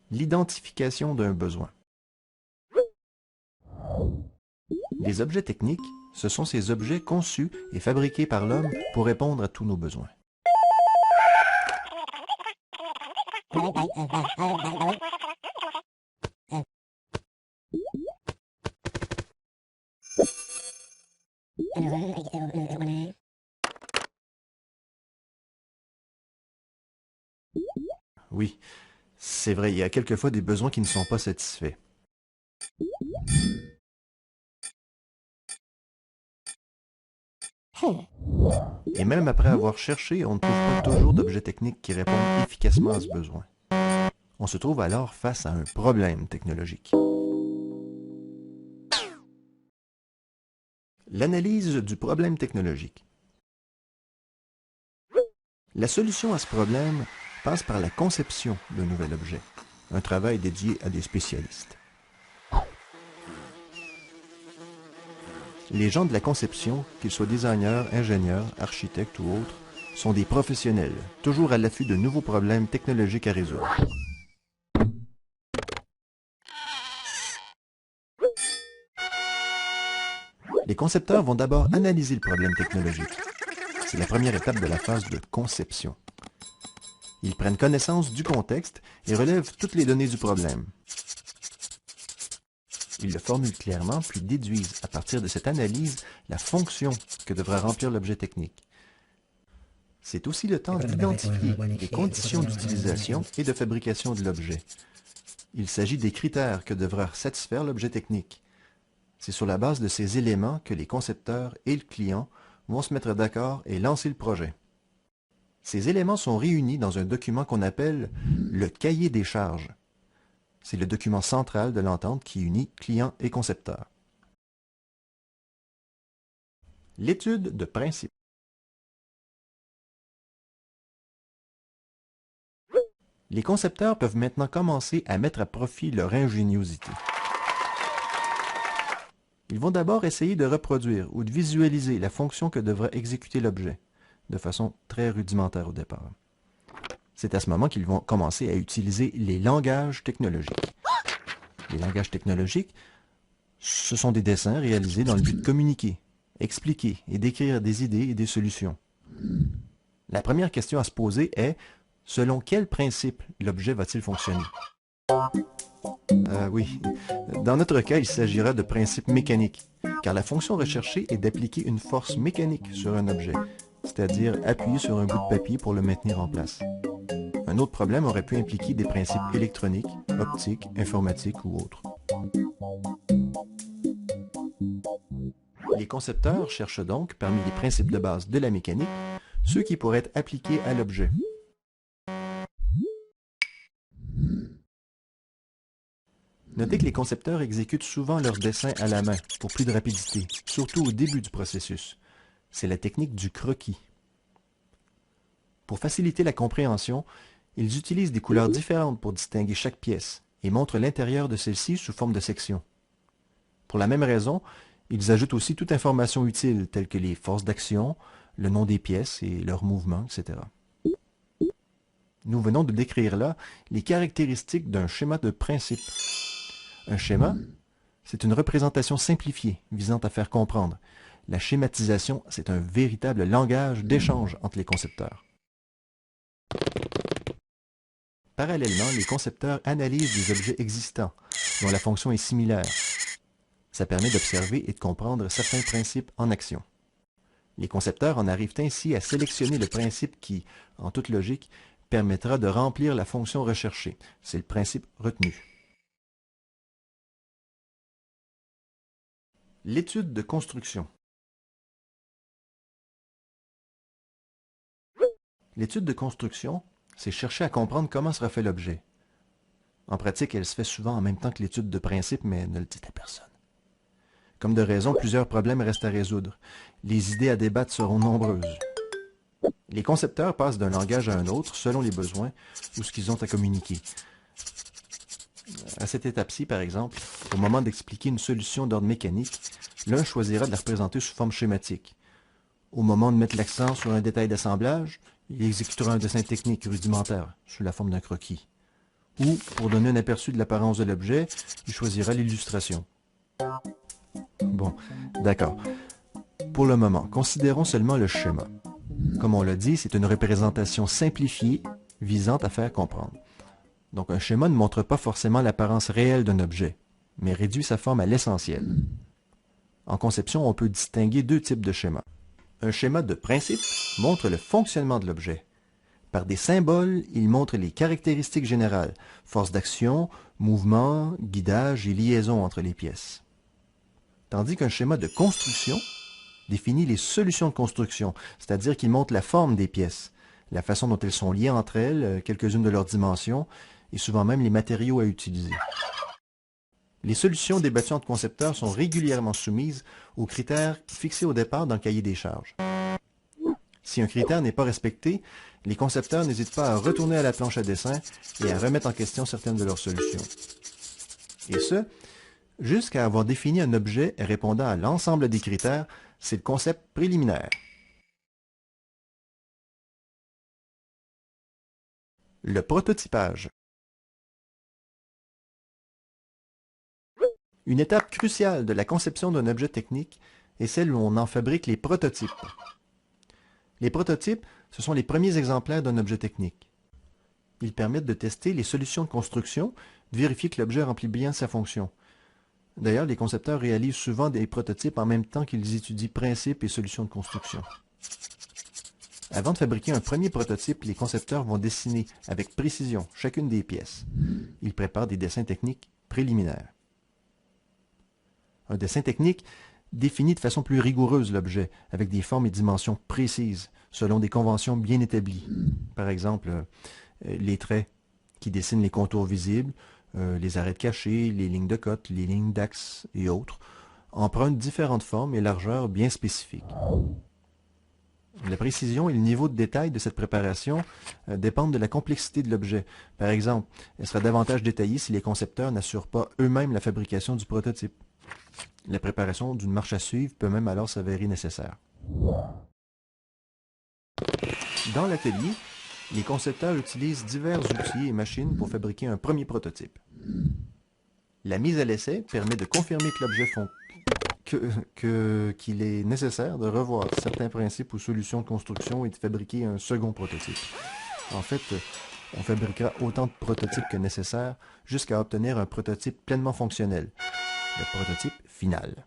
L'identification d'un besoin. Les objets techniques, ce sont ces objets conçus et fabriqués par l'homme pour répondre à tous nos besoins. Oui, c'est vrai, il y a quelquefois des besoins qui ne sont pas satisfaits. Et même après avoir cherché, on ne trouve pas toujours d'objets techniques qui répondent efficacement à ce besoin. On se trouve alors face à un problème technologique. L'analyse du problème technologique. La solution à ce problème passe par la conception d'un nouvel objet, un travail dédié à des spécialistes. Les gens de la conception, qu'ils soient designers, ingénieurs, architectes ou autres, sont des professionnels, toujours à l'affût de nouveaux problèmes technologiques à résoudre. Les concepteurs vont d'abord analyser le problème technologique. C'est la première étape de la phase de conception. Ils prennent connaissance du contexte et relèvent toutes les données du problème. Ils le formulent clairement, puis déduisent à partir de cette analyse la fonction que devra remplir l'objet technique. C'est aussi le temps d'identifier les conditions d'utilisation et de fabrication de l'objet. Il s'agit des critères que devra satisfaire l'objet technique. C'est sur la base de ces éléments que les concepteurs et le client vont se mettre d'accord et lancer le projet. Ces éléments sont réunis dans un document qu'on appelle le cahier des charges. C'est le document central de l'entente qui unit client et concepteur. L'étude de principe. Les concepteurs peuvent maintenant commencer à mettre à profit leur ingéniosité. Ils vont d'abord essayer de reproduire ou de visualiser la fonction que devra exécuter l'objet, de façon très rudimentaire au départ. C'est à ce moment qu'ils vont commencer à utiliser les langages technologiques. Les langages technologiques, ce sont des dessins réalisés dans le but de communiquer, expliquer et décrire des idées et des solutions. La première question à se poser est, selon quel principe l'objet va-t-il fonctionner? Oui, dans notre cas, il s'agira de principes mécaniques, car la fonction recherchée est d'appliquer une force mécanique sur un objet, c'est-à-dire appuyer sur un bout de papier pour le maintenir en place. Un autre problème aurait pu impliquer des principes électroniques, optiques, informatiques ou autres. Les concepteurs cherchent donc, parmi les principes de base de la mécanique, ceux qui pourraient être appliqués à l'objet. Notez que les concepteurs exécutent souvent leurs dessins à la main, pour plus de rapidité, surtout au début du processus. C'est la technique du croquis. Pour faciliter la compréhension, ils utilisent des couleurs différentes pour distinguer chaque pièce et montrent l'intérieur de celle-ci sous forme de sections. Pour la même raison, ils ajoutent aussi toute information utile, telle que les forces d'action, le nom des pièces et leurs mouvements, etc. Nous venons de décrire là les caractéristiques d'un schéma de principe. Un schéma, c'est une représentation simplifiée visant à faire comprendre. La schématisation, c'est un véritable langage d'échange entre les concepteurs. Parallèlement, les concepteurs analysent des objets existants, dont la fonction est similaire. Ça permet d'observer et de comprendre certains principes en action. Les concepteurs en arrivent ainsi à sélectionner le principe qui, en toute logique, permettra de remplir la fonction recherchée. C'est le principe retenu. L'étude de construction. L'étude de construction, c'est chercher à comprendre comment sera fait l'objet. En pratique, elle se fait souvent en même temps que l'étude de principe, mais ne le dit à personne. Comme de raison, plusieurs problèmes restent à résoudre. Les idées à débattre seront nombreuses. Les concepteurs passent d'un langage à un autre selon les besoins ou ce qu'ils ont à communiquer. À cette étape-ci, par exemple, au moment d'expliquer une solution d'ordre mécanique, l'un choisira de la représenter sous forme schématique. Au moment de mettre l'accent sur un détail d'assemblage, il exécutera un dessin technique rudimentaire, sous la forme d'un croquis. Ou, pour donner un aperçu de l'apparence de l'objet, il choisira l'illustration. Bon, d'accord. Pour le moment, considérons seulement le schéma. Comme on l'a dit, c'est une représentation simplifiée visant à faire comprendre. Donc un schéma ne montre pas forcément l'apparence réelle d'un objet, mais réduit sa forme à l'essentiel. En conception, on peut distinguer deux types de schémas. Un schéma de principe montre le fonctionnement de l'objet. Par des symboles, il montre les caractéristiques générales, force d'action, mouvement, guidage et liaison entre les pièces. Tandis qu'un schéma de construction définit les solutions de construction, c'est-à-dire qu'il montre la forme des pièces, la façon dont elles sont liées entre elles, quelques-unes de leurs dimensions, et souvent même les matériaux à utiliser. Les solutions débattues entre concepteurs sont régulièrement soumises aux critères fixés au départ dans le cahier des charges. Si un critère n'est pas respecté, les concepteurs n'hésitent pas à retourner à la planche à dessin et à remettre en question certaines de leurs solutions. Et ce, jusqu'à avoir défini un objet répondant à l'ensemble des critères, c'est le concept préliminaire. Le prototypage. Une étape cruciale de la conception d'un objet technique est celle où on en fabrique les prototypes. Les prototypes, ce sont les premiers exemplaires d'un objet technique. Ils permettent de tester les solutions de construction, de vérifier que l'objet remplit bien sa fonction. D'ailleurs, les concepteurs réalisent souvent des prototypes en même temps qu'ils étudient principes et solutions de construction. Avant de fabriquer un premier prototype, les concepteurs vont dessiner avec précision chacune des pièces. Ils préparent des dessins techniques préliminaires. Un dessin technique définit de façon plus rigoureuse l'objet, avec des formes et dimensions précises, selon des conventions bien établies. Par exemple, les traits qui dessinent les contours visibles, les arêtes cachées, les lignes de cote, les lignes d'axe et autres, empruntent différentes formes et largeurs bien spécifiques. La précision et le niveau de détail de cette préparation dépendent de la complexité de l'objet. Par exemple, elle sera davantage détaillée si les concepteurs n'assurent pas eux-mêmes la fabrication du prototype. La préparation d'une marche à suivre peut même alors s'avérer nécessaire. Dans l'atelier, les concepteurs utilisent divers outils et machines pour fabriquer un premier prototype. La mise à l'essai permet de confirmer que l'objet qu'il est nécessaire de revoir certains principes ou solutions de construction et de fabriquer un second prototype. En fait, on fabriquera autant de prototypes que nécessaire jusqu'à obtenir un prototype pleinement fonctionnel, le prototype final.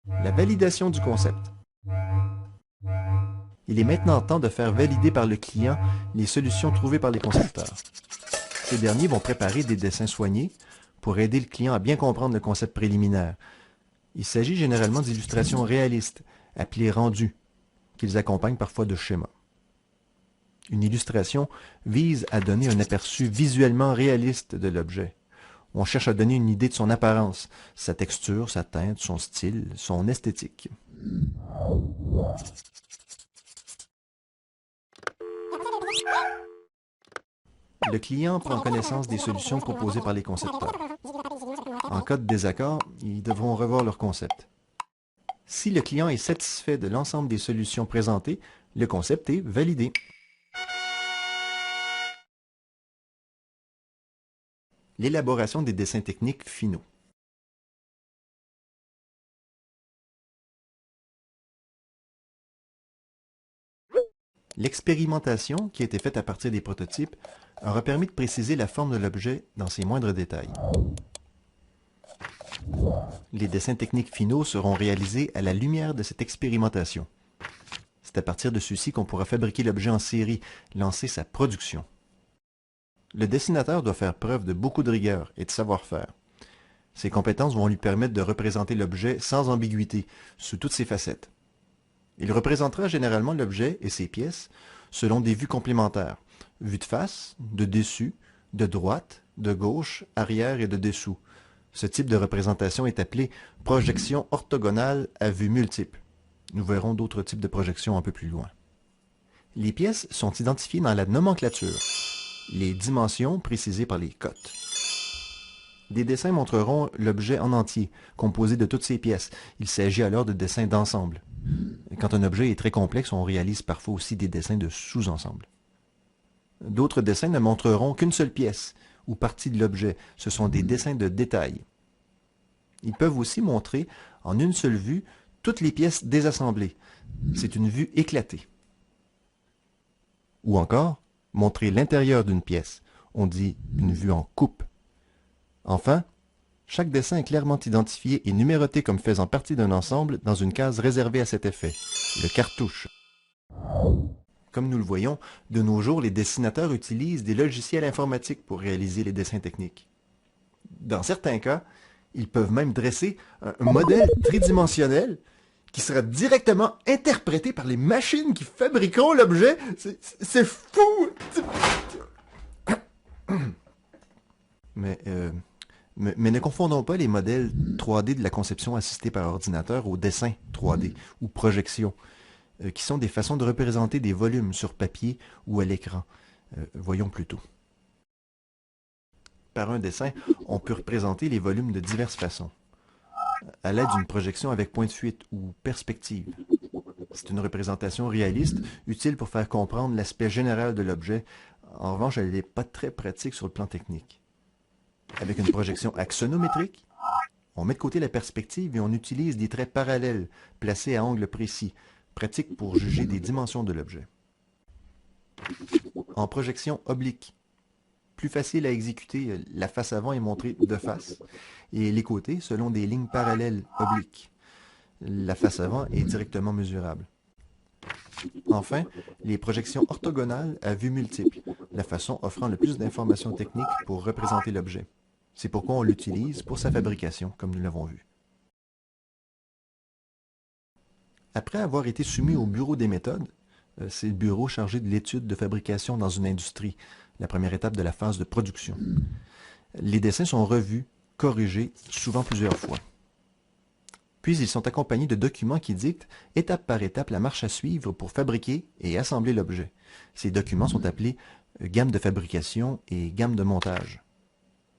La validation du concept. Il est maintenant temps de faire valider par le client les solutions trouvées par les concepteurs. Ces derniers vont préparer des dessins soignés pour aider le client à bien comprendre le concept préliminaire. Il s'agit généralement d'illustrations réalistes, appelées rendues, qu'ils accompagnent parfois de schémas. Une illustration vise à donner un aperçu visuellement réaliste de l'objet. On cherche à donner une idée de son apparence, sa texture, sa teinte, son style, son esthétique. Le client prend connaissance des solutions proposées par les concepteurs. En cas de désaccord, ils devront revoir leur concept. Si le client est satisfait de l'ensemble des solutions présentées, le concept est validé. L'élaboration des dessins techniques finaux. L'expérimentation, qui a été faite à partir des prototypes, aura permis de préciser la forme de l'objet dans ses moindres détails. Les dessins techniques finaux seront réalisés à la lumière de cette expérimentation. C'est à partir de ceux-ci qu'on pourra fabriquer l'objet en série, lancer sa production. Le dessinateur doit faire preuve de beaucoup de rigueur et de savoir-faire. Ses compétences vont lui permettre de représenter l'objet sans ambiguïté, sous toutes ses facettes. Il représentera généralement l'objet et ses pièces selon des vues complémentaires, vue de face, de dessus, de droite, de gauche, arrière et de dessous. Ce type de représentation est appelé projection orthogonale à vue multiple. Nous verrons d'autres types de projections un peu plus loin. Les pièces sont identifiées dans la nomenclature, les dimensions précisées par les cotes. Des dessins montreront l'objet en entier, composé de toutes ses pièces. Il s'agit alors de dessins d'ensemble. Quand un objet est très complexe, on réalise parfois aussi des dessins de sous-ensembles. D'autres dessins ne montreront qu'une seule pièce ou partie de l'objet. Ce sont des dessins de détail. Ils peuvent aussi montrer, en une seule vue, toutes les pièces désassemblées. C'est une vue éclatée. Ou encore, montrer l'intérieur d'une pièce. On dit une vue en coupe. Enfin, chaque dessin est clairement identifié et numéroté comme faisant partie d'un ensemble dans une case réservée à cet effet, le cartouche. Comme nous le voyons, de nos jours, les dessinateurs utilisent des logiciels informatiques pour réaliser les dessins techniques. Dans certains cas, ils peuvent même dresser un modèle tridimensionnel qui sera directement interprété par les machines qui fabriqueront l'objet. C'est fou! Mais ne confondons pas les modèles 3D de la conception assistée par ordinateur au dessin 3D ou projection, qui sont des façons de représenter des volumes sur papier ou à l'écran. Voyons plutôt. Par un dessin, on peut représenter les volumes de diverses façons. À l'aide d'une projection avec point de fuite ou perspective. C'est une représentation réaliste, utile pour faire comprendre l'aspect général de l'objet. En revanche, elle n'est pas très pratique sur le plan technique. Avec une projection axonométrique, on met de côté la perspective et on utilise des traits parallèles, placés à angle précis, pratique pour juger des dimensions de l'objet. En projection oblique, plus facile à exécuter, la face avant est montrée de face, et les côtés selon des lignes parallèles obliques. La face avant est directement mesurable. Enfin, les projections orthogonales à vue multiple, la façon offrant le plus d'informations techniques pour représenter l'objet. C'est pourquoi on l'utilise pour sa fabrication, comme nous l'avons vu. Après avoir été soumis au bureau des méthodes, c'est le bureau chargé de l'étude de fabrication dans une industrie, la première étape de la phase de production. Les dessins sont revus, corrigés, souvent plusieurs fois. Puis ils sont accompagnés de documents qui dictent, étape par étape, la marche à suivre pour fabriquer et assembler l'objet. Ces documents sont appelés gamme de fabrication et gamme de montage.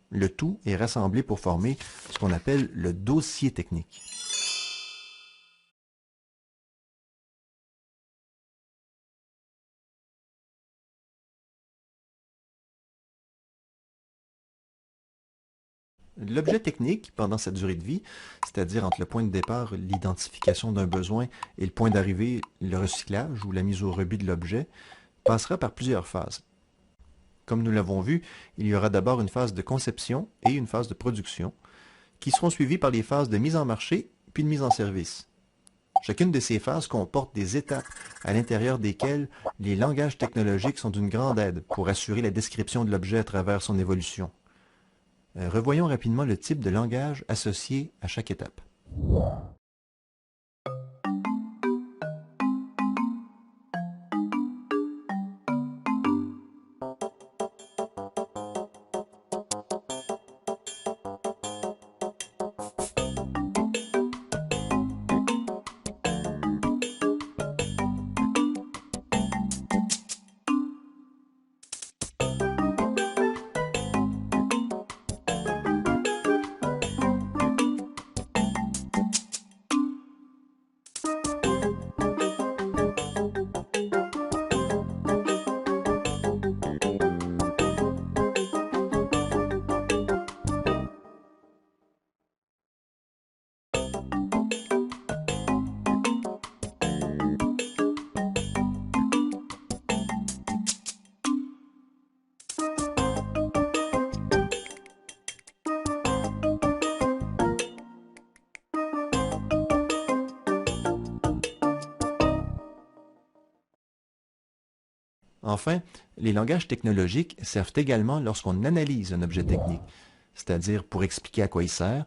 Le tout est rassemblé pour former ce qu'on appelle le dossier technique. L'objet technique, pendant sa durée de vie, c'est-à-dire entre le point de départ, l'identification d'un besoin, et le point d'arrivée, le recyclage ou la mise au rebut de l'objet, passera par plusieurs phases. Comme nous l'avons vu, il y aura d'abord une phase de conception et une phase de production, qui seront suivies par les phases de mise en marché puis de mise en service. Chacune de ces phases comporte des étapes à l'intérieur desquelles les langages technologiques sont d'une grande aide pour assurer la description de l'objet à travers son évolution. Revoyons rapidement le type de langage associé à chaque étape. Enfin, les langages technologiques servent également lorsqu'on analyse un objet technique, c'est-à-dire pour expliquer à quoi il sert,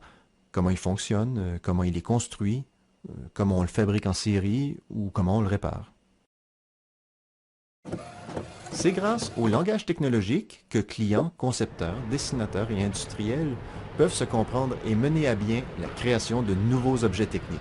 comment il fonctionne, comment il est construit, comment on le fabrique en série ou comment on le répare. C'est grâce au langage technologique que clients, concepteurs, dessinateurs et industriels peuvent se comprendre et mener à bien la création de nouveaux objets techniques.